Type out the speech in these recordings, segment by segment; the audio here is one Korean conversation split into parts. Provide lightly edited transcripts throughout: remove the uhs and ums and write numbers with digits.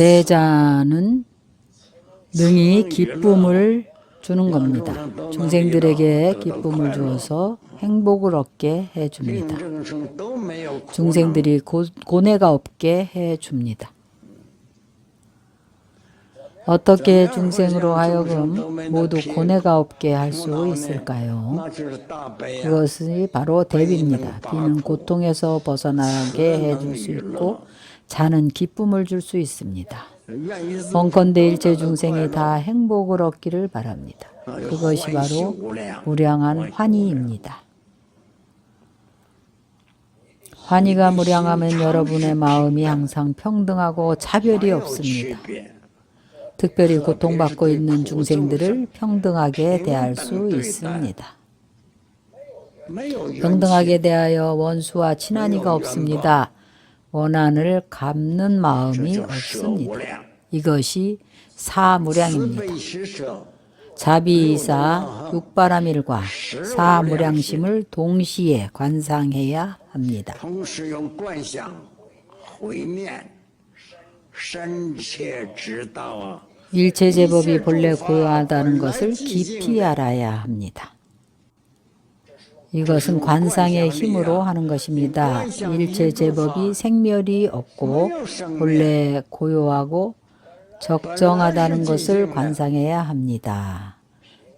대자는 능히 기쁨을 주는 겁니다. 중생들에게 기쁨을 주어서 행복을 얻게 해줍니다. 중생들이 고뇌가 없게 해줍니다. 어떻게 중생으로 하여금 모두 고뇌가 없게 할 수 있을까요? 그것이 바로 대비입니다. 비는 고통에서 벗어나게 해줄 수 있고 자는 기쁨을 줄 수 있습니다. 원컨대 일체 중생이 다 행복을 얻기를 바랍니다. 그것이 바로 무량한 환희입니다. 환희가 무량하면 여러분의 마음이 항상 평등하고 차별이 없습니다. 특별히 고통받고 있는 중생들을 평등하게 대할 수 있습니다. 평등하게 대하여 원수와 친한이가 없습니다. 원한을 갚는 마음이 없습니다. 이것이 사무량입니다. 자비이사 육바라밀과 사무량심을 동시에 관상해야 합니다. 일체 제법이 본래 고요하다는 것을 깊이 알아야 합니다. 이것은 관상의 힘으로 하는 것입니다. 일체 제법이 생멸이 없고 본래 고요하고 적정하다는 것을 관상해야 합니다.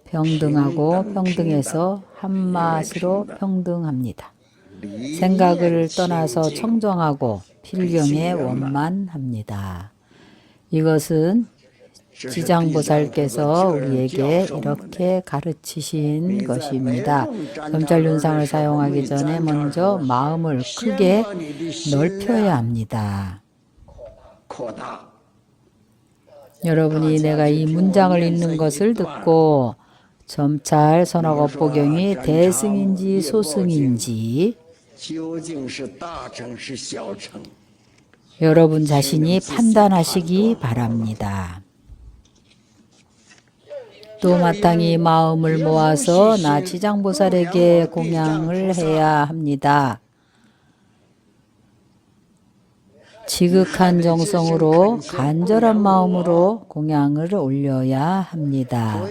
평등하고 평등해서 한맛으로 평등합니다. 생각을 떠나서 청정하고 필경에 원만합니다. 이것은 지장보살께서 우리에게 이렇게 가르치신 것입니다. 점찰윤상을 사용하기 전에 먼저 마음을 크게 넓혀야 합니다. 여러분이 내가 이 문장을 읽는 것을 듣고 점찰 선악업보경이 대승인지 소승인지 여러분 자신이 판단하시기 바랍니다. 또 마땅히 마음을 모아서 나 지장보살에게 공양을 해야 합니다. 지극한 정성으로 간절한 마음으로 공양을 올려야 합니다.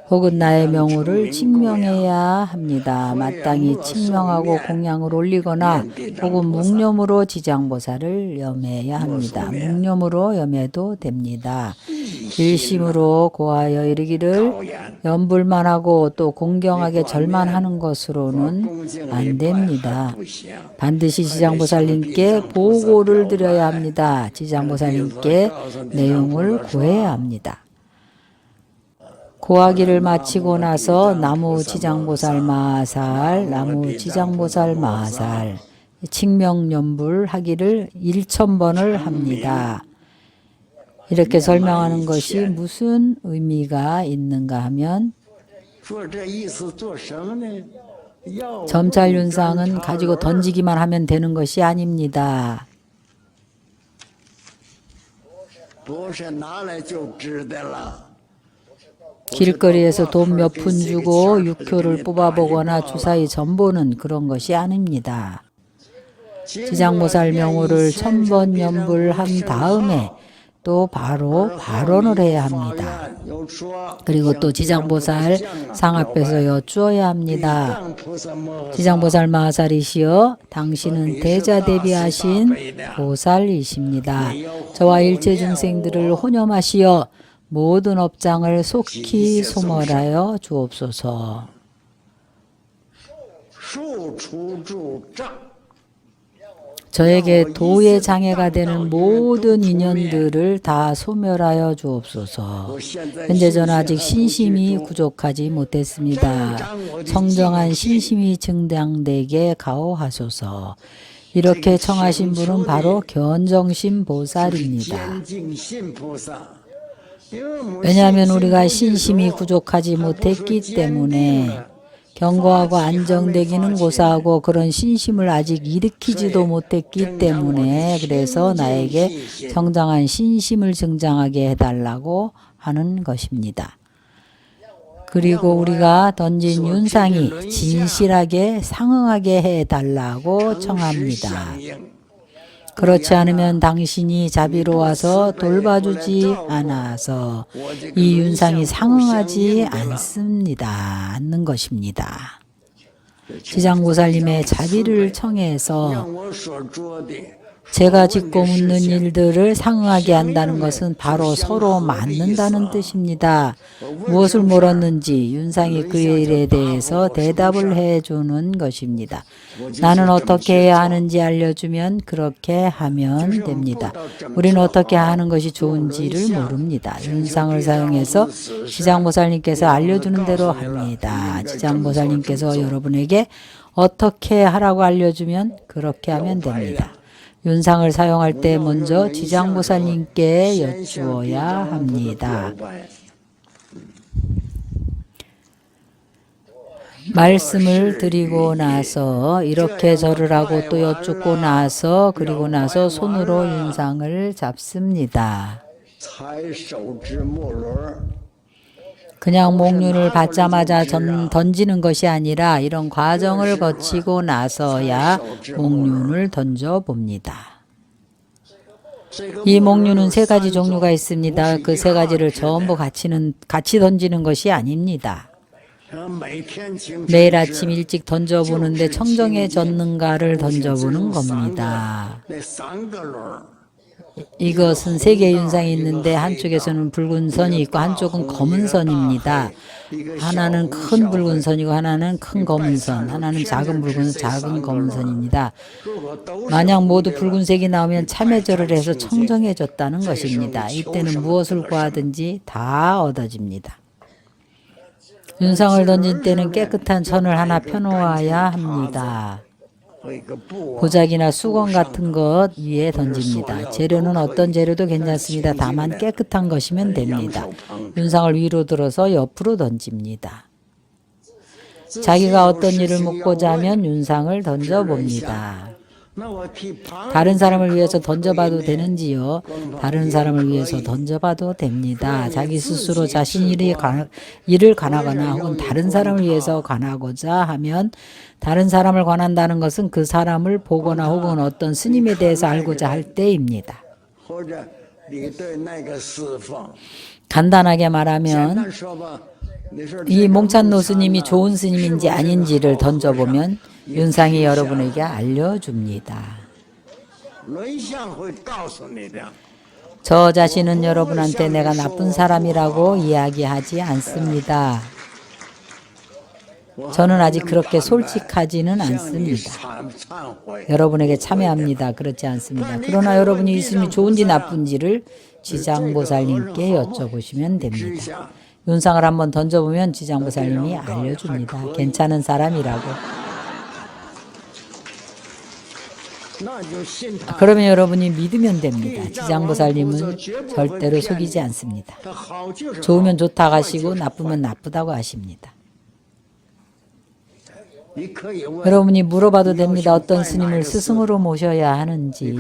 혹은 나의 명호를 칭명해야 합니다. 마땅히 칭명하고 공양을 올리거나 혹은 묵념으로 지장보살을 염해야 합니다. 묵념으로 염해도 됩니다. 일심으로 고하여 이르기를 염불만하고 또 공경하게 절만하는 것으로는 안 됩니다. 반드시 지장보살님께 보고를 드려야 합니다. 지장보살님께 내용을 구해야 합니다. 고하기를 마치고 나서 나무 지장보살 마살, 나무 지장보살 마살 칭명연불 하기를 1000번을 합니다. 이렇게 설명하는 것이 무슨 의미가 있는가 하면 점찰윤상은 가지고 던지기만 하면 되는 것이 아닙니다. 길거리에서 돈 몇 푼 주고 육효를 뽑아보거나 주사위 전보는 그런 것이 아닙니다. 지장보살 명호를 1000번 연불한 다음에 또 바로 발언을 해야 합니다. 그리고 또 지장보살 상 앞에서 여쭈어야 합니다. 지장보살 마살이시여 당신은 대자대비하신 보살이십니다. 저와 일체 중생들을 혼염하시어 모든 업장을 속히 소멸하여 주옵소서. 저에게 도의 장애가 되는 모든 인연들을 다 소멸하여 주옵소서. 현재 저는 아직 신심이 부족하지 못했습니다. 청정한 신심이 증량되게 가호하소서. 이렇게 청하신 분은 바로 견정신 보살입니다. 왜냐하면 우리가 신심이 부족하지 못했기 때문에 견고하고 안정되기는 고사하고 그런 신심을 아직 일으키지도 못했기 때문에 그래서 나에게 성장한 신심을 증장하게 해달라고 하는 것입니다. 그리고 우리가 던진 윤상이 진실하게 상응하게 해달라고 청합니다. 그렇지 않으면 당신이 자비로워서 돌봐주지 않아서 이 윤상이 상응하지 않는 것입니다. 지장보살님의 자비를 청해서 제가 짓고 묻는 일들을 상응하게 한다는 것은 바로 서로 맞는다는 뜻입니다. 무엇을 물었는지 윤상이 그 일에 대해서 대답을 해주는 것입니다. 나는 어떻게 해야 하는지 알려주면 그렇게 하면 됩니다. 우리는 어떻게 하는 것이 좋은지를 모릅니다. 윤상을 사용해서 지장보살님께서 알려주는 대로 합니다. 지장보살님께서 여러분에게 어떻게 하라고 알려주면 그렇게 하면 됩니다. 윤상을 사용할 때 먼저 지장보살님께 여쭈어야 합니다. 말씀을 드리고 나서 이렇게 절을 하고 또 여쭙고 나서 그리고 나서 손으로 윤상을 잡습니다. 그냥 목륜을 받자마자 던지는 것이 아니라 이런 과정을 거치고 나서야 목륜을 던져봅니다. 이 목륜은 3가지 종류가 있습니다. 그 3가지를 전부 같이 던지는 것이 아닙니다. 매일 아침 일찍 던져보는데 청정에 졌는가를 던져보는 겁니다. 이것은 3개의 윤상이 있는데 한쪽에서는 붉은 선이 있고 한쪽은 검은 선입니다. 하나는 큰 붉은 선이고 하나는 큰 검은 선, 하나는 작은 붉은 작은 검은 선입니다. 만약 모두 붉은색이 나오면 참회절을 해서 청정해졌다는 것입니다. 이때는 무엇을 구하든지 다 얻어집니다. 윤상을 던질 때는 깨끗한 천을 하나 펴놓아야 합니다. 보자기나 수건 같은 것 위에 던집니다. 재료는 어떤 재료도 괜찮습니다. 다만 깨끗한 것이면 됩니다. 윤상을 위로 들어서 옆으로 던집니다. 자기가 어떤 일을 묻고자 하면 윤상을 던져봅니다. 다른 사람을 위해서 던져봐도 되는지요? 다른 사람을 위해서 던져봐도 됩니다. 자기 스스로 자신 일을 관하거나 혹은 다른 사람을 위해서 관하고자 하면 다른 사람을 관한다는 것은 그 사람을 보거나 혹은 어떤 스님에 대해서 알고자 할 때입니다. 간단하게 말하면 이 몽찬노 스님이 좋은 스님인지 아닌지를 던져보면 윤상이 여러분에게 알려줍니다. 저 자신은 여러분한테 내가 나쁜 사람이라고 이야기하지 않습니다. 저는 아직 그렇게 솔직하지는 않습니다. 여러분에게 참여합니다. 그렇지 않습니다. 그러나 여러분이 이 스님이 좋은지 나쁜지를 지장보살님께 여쭤보시면 됩니다. 윤상을 한번 던져보면 지장보살님이 알려줍니다. 괜찮은 사람이라고. 그러면 여러분이 믿으면 됩니다. 지장보살님은 절대로 속이지 않습니다. 좋으면 좋다고 하시고 나쁘면 나쁘다고 하십니다. 여러분이 물어봐도 됩니다. 어떤 스님을 스승으로 모셔야 하는지,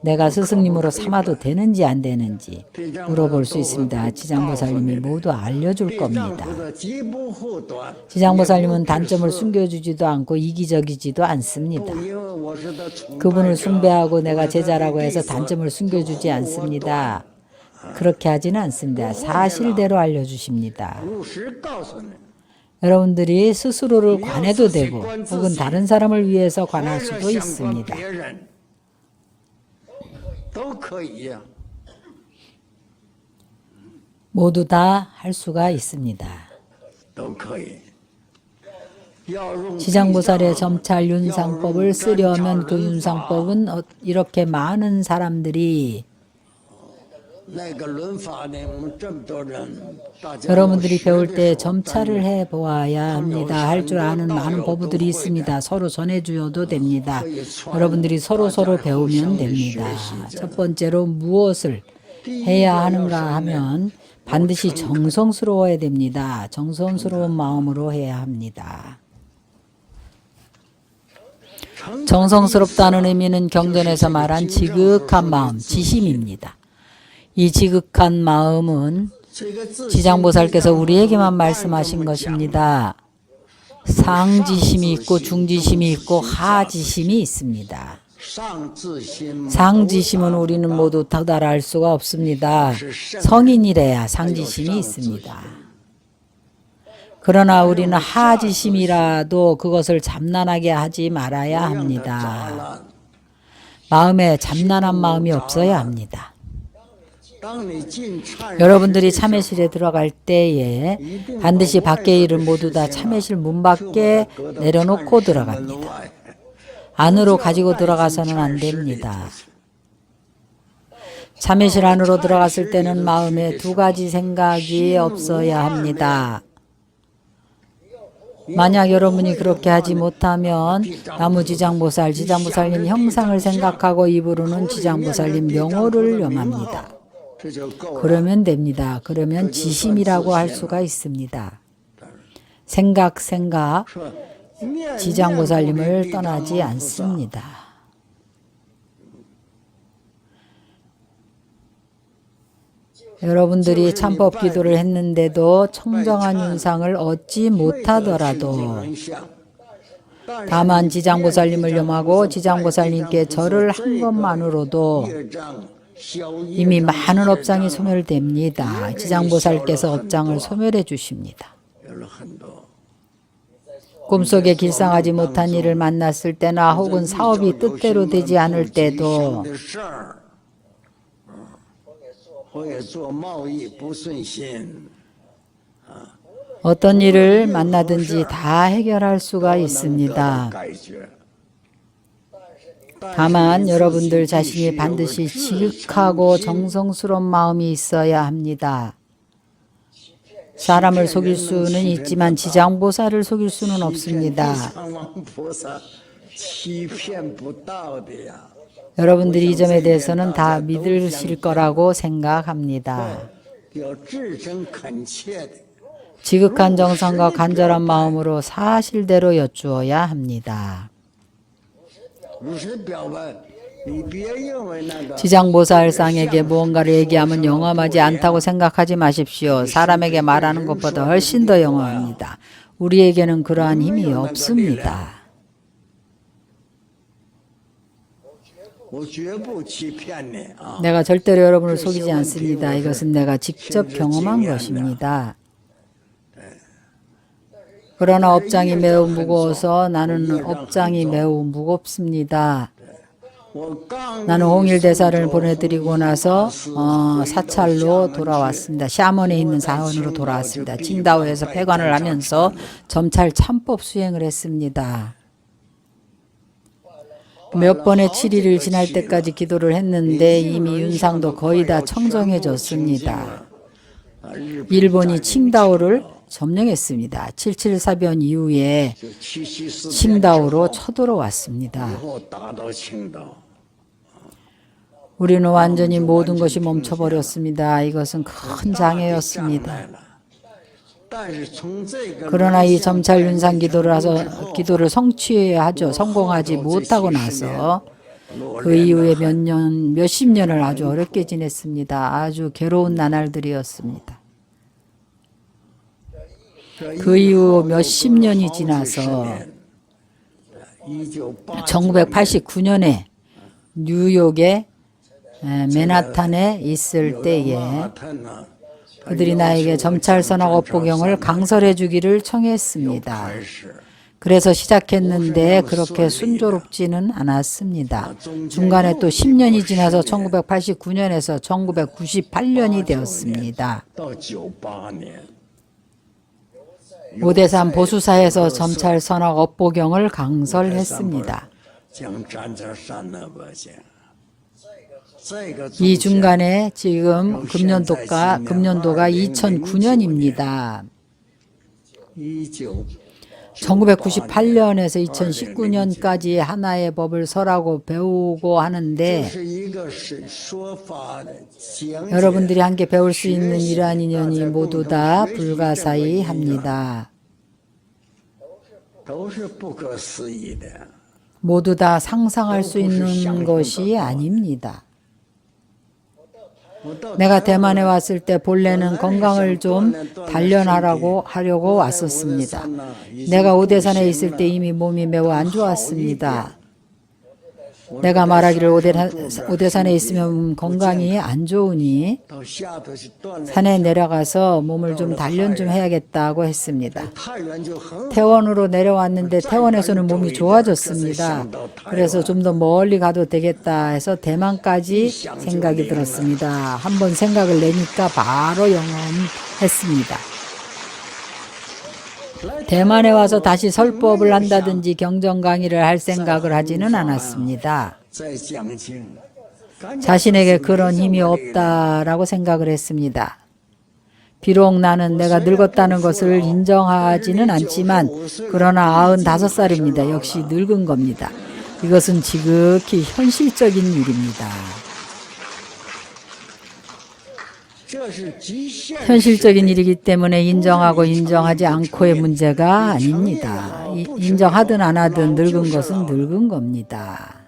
내가 스승님으로 삼아도 되는지 안 되는지 물어볼 수 있습니다. 지장보살님이 모두 알려줄 겁니다. 지장보살님은 단점을 숨겨주지도 않고 이기적이지도 않습니다. 그분을 숭배하고 내가 제자라고 해서 단점을 숨겨주지 않습니다. 그렇게 하지는 않습니다. 사실대로 알려주십니다. 여러분들이 스스로를 관해도 되고 혹은 다른 사람을 위해서 관할 수도 있습니다. 모두 다 할 수가 있습니다. 지장보살의 점찰 윤상법을 쓰려면 그 윤상법은 이렇게 많은 사람들이 여러분들이 배울 때 점찰을 해보아야 합니다. 할 줄 아는 많은 법부들이 있습니다. 서로 전해주어도 됩니다. 여러분들이 서로 배우면 됩니다. 첫 번째로 무엇을 해야 하는가 하면 반드시 정성스러워야 됩니다. 정성스러운 마음으로 해야 합니다. 정성스럽다는 의미는 경전에서 말한 지극한 마음, 지심입니다. 이 지극한 마음은 지장보살께서 우리에게만 말씀하신 것입니다. 상지심이 있고 중지심이 있고 하지심이 있습니다. 상지심은 우리는 모두 도달할 수가 없습니다. 성인이래야 상지심이 있습니다. 그러나 우리는 하지심이라도 그것을 잠난하게 하지 말아야 합니다. 마음에 잠난한 마음이 없어야 합니다. 여러분들이 참회실에 들어갈 때에 반드시 밖의 일을 모두 다 참회실 문 밖에 내려놓고 들어갑니다. 안으로 가지고 들어가서는 안 됩니다. 참회실 안으로 들어갔을 때는 마음에 두 가지 생각이 없어야 합니다. 만약 여러분이 그렇게 하지 못하면 나무지장보살, 지장보살님 형상을 생각하고 입으로는 지장보살님 명호를 염합니다. 그러면 됩니다. 그러면 지심이라고 할 수가 있습니다. 생각 지장보살님을 떠나지 않습니다. 여러분들이 참법 기도를 했는데도 청정한 윤상을 얻지 못하더라도 다만 지장보살님을 염하고 지장보살님께 절을 한 것만으로도 이미 많은 업장이 소멸됩니다. 지장보살께서 업장을 소멸해 주십니다. 꿈속에 길상하지 못한 일을 만났을 때나 혹은 사업이 뜻대로 되지 않을 때도 어떤 일을 만나든지 다 해결할 수가 있습니다. 다만 여러분들 자신이 반드시 지극하고 정성스러운 마음이 있어야 합니다. 사람을 속일 수는 있지만 지장보살을 속일 수는 없습니다. 여러분들이 이 점에 대해서는 다 믿으실 거라고 생각합니다. 지극한 정성과 간절한 마음으로 사실대로 여쭈어야 합니다. 지장보살상에게 무언가를 얘기하면 영험하지 않다고 생각하지 마십시오. 사람에게 말하는 것보다 훨씬 더 영험합니다. 우리에게는 그러한 힘이 없습니다. 내가 절대로 여러분을 속이지 않습니다. 이것은 내가 직접 경험한 것입니다. 그러나 업장이 매우 무거워서 나는 업장이 매우 무겁습니다. 나는 홍일대사를 보내드리고 나서 사찰로 돌아왔습니다. 샤먼에 있는 사원으로 돌아왔습니다. 칭다오에서 폐관을 하면서 점찰 참법 수행을 했습니다. 몇 번의 7일을 지날 때까지 기도를 했는데 이미 윤상도 거의 다 청정해졌습니다. 일본이 칭다오를 점령했습니다. 77사변 이후에 칭다오로 쳐들어왔습니다. 우리는 완전히 모든 것이 멈춰버렸습니다. 이것은 큰 장애였습니다. 그러나 이 점찰 윤상 기도를 성취해야 하죠. 성공하지 못하고 나서 그 이후에 몇십 년을 아주 어렵게 지냈습니다. 아주 괴로운 나날들이었습니다. 그 이후 몇십 년이 지나서 1989년에 뉴욕의 맨하탄에 있을 때에 그들이 나에게 점찰선악 업보경을 강설해 주기를 청했습니다. 그래서 시작했는데 그렇게 순조롭지는 않았습니다. 중간에 또 10년이 지나서 1989년에서 1998년이 되었습니다. 오대산 보수사에서 점찰선악 업보경을 강설했습니다. 이 중간에 지금 금년도가 2009년입니다. 1998년에서 2019년까지 하나의 법을 설하고 배우고 하는데 여러분들이 함께 배울 수 있는 이러한 인연이 모두 다 불가사의합니다. 모두 다 상상할 수 있는 것이 아닙니다. 내가 대만에 왔을 때 본래는 건강을 좀 단련하려고 왔었습니다. 내가 오대산에 있을 때 이미 몸이 매우 안 좋았습니다. 내가 말하기를 오대산에 있으면 건강이 안 좋으니 산에 내려가서 몸을 좀 단련 좀 해야겠다고 했습니다. 태원으로 내려왔는데 태원에서는 몸이 좋아졌습니다. 그래서 좀 더 멀리 가도 되겠다 해서 대만까지 생각이 들었습니다. 한번 생각을 내니까 바로 영험했습니다. 대만에 와서 다시 설법을 한다든지 경전 강의를 할 생각을 하지는 않았습니다. 자신에게 그런 힘이 없다라고 생각을 했습니다. 비록 나는 내가 늙었다는 것을 인정하지는 않지만 그러나 95살입니다. 역시 늙은 겁니다. 이것은 지극히 현실적인 일입니다. 현실적인 일이기 때문에 인정하고 인정하지 않고의 문제가 아닙니다. 인정하든 안 하든 늙은 것은 늙은 겁니다.